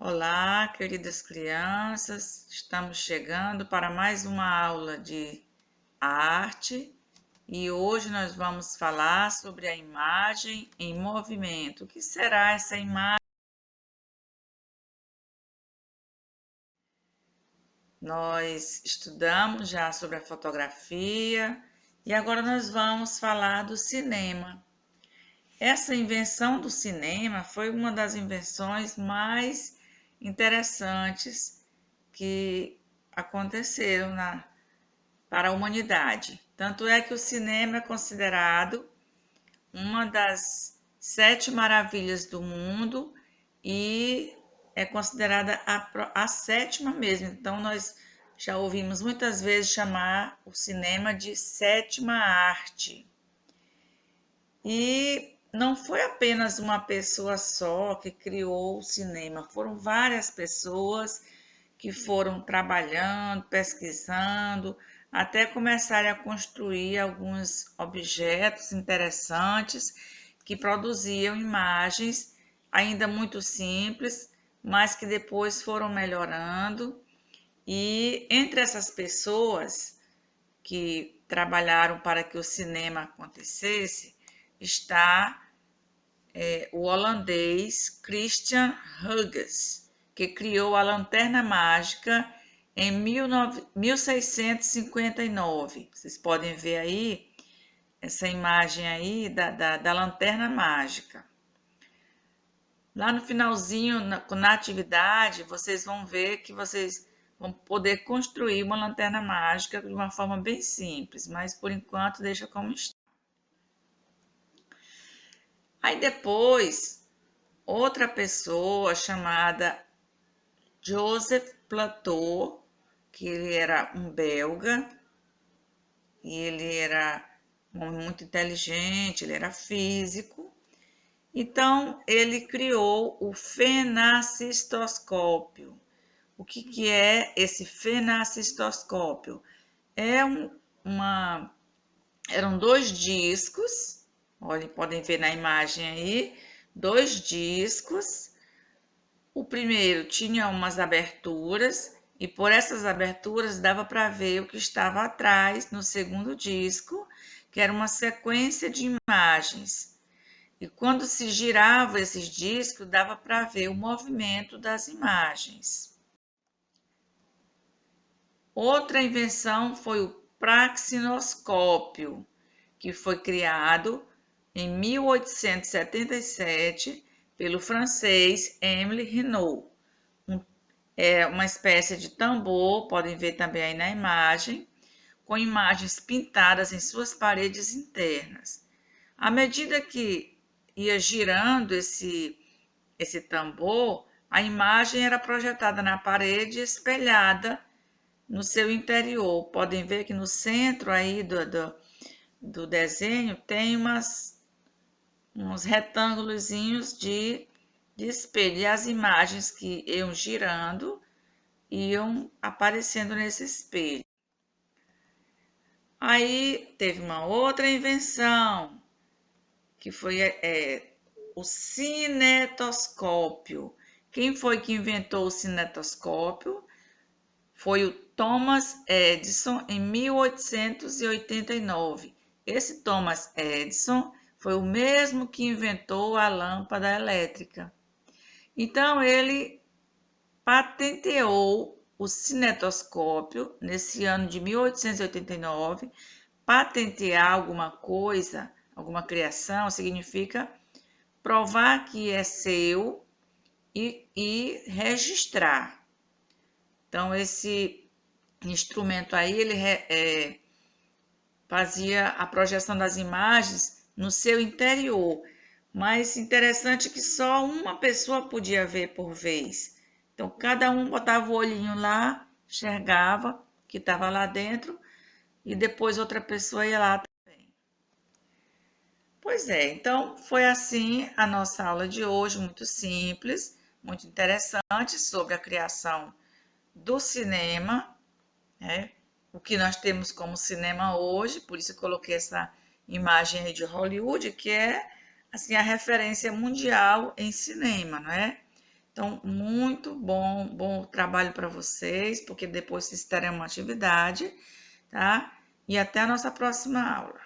Olá, queridas crianças, estamos chegando para mais uma aula de arte e hoje nós vamos falar sobre a imagem em movimento. O que será essa imagem? Nós estudamos já sobre a fotografia e agora nós vamos falar do cinema. Essa invenção do cinema foi uma das invenções mais interessantes que aconteceram para a humanidade. Tanto é que o cinema é considerado uma das 7 maravilhas do mundo e é considerada a sétima mesmo. Então, nós já ouvimos muitas vezes chamar o cinema de sétima arte. E não foi apenas uma pessoa só que criou o cinema, foram várias pessoas que foram trabalhando, pesquisando, até começarem a construir alguns objetos interessantes que produziam imagens ainda muito simples, mas que depois foram melhorando. E entre essas pessoas que trabalharam para que o cinema acontecesse, está o holandês Christian Huygens, que criou a lanterna mágica em 1659. Vocês podem ver aí essa imagem aí da lanterna mágica. Lá no finalzinho, na atividade, vocês vão ver que vocês vão poder construir uma lanterna mágica de uma forma bem simples, mas por enquanto deixa como está. Aí depois, outra pessoa chamada Joseph Plateau, que ele era um belga, e ele era muito inteligente, ele era físico. Então, ele criou o fenacistoscópio. O que é esse fenacistoscópio? Eram 2 discos, olhem, podem ver na imagem aí, 2 discos. O primeiro tinha umas aberturas e por essas aberturas dava para ver o que estava atrás no segundo disco, que era uma sequência de imagens. E quando se girava esses discos, dava para ver o movimento das imagens. Outra invenção foi o praxinoscópio, que foi criado em 1877 pelo francês Émile Renault. É uma espécie de tambor, podem ver também aí na imagem, com imagens pintadas em suas paredes internas. À medida que ia girando esse tambor, a imagem era projetada na parede e espelhada no seu interior. Podem ver que no centro aí do desenho tem uns retângulozinhos de espelho. E as imagens que iam girando iam aparecendo nesse espelho. Aí teve uma outra invenção, que foi o cinetoscópio. Quem foi que inventou o cinetoscópio? Foi o Thomas Edison em 1889. Esse Thomas Edison foi o mesmo que inventou a lâmpada elétrica. Então, ele patenteou o cinetoscópio nesse ano de 1889. Patentear alguma coisa, alguma criação, significa provar que é seu e registrar. Então, esse instrumento aí, ele fazia a projeção das imagens no seu interior. Mas interessante que só uma pessoa podia ver por vez. Então, cada um botava o olhinho lá, enxergava que estava lá dentro, e depois outra pessoa ia lá também. Pois é, então foi assim a nossa aula de hoje, muito simples, muito interessante, sobre a criação do cinema, né? O que nós temos como cinema hoje, por isso eu coloquei essa imagem aí de Hollywood, que é assim a referência mundial em cinema, não é? Então, muito bom trabalho para vocês, porque depois vocês terão uma atividade, tá? E até a nossa próxima aula.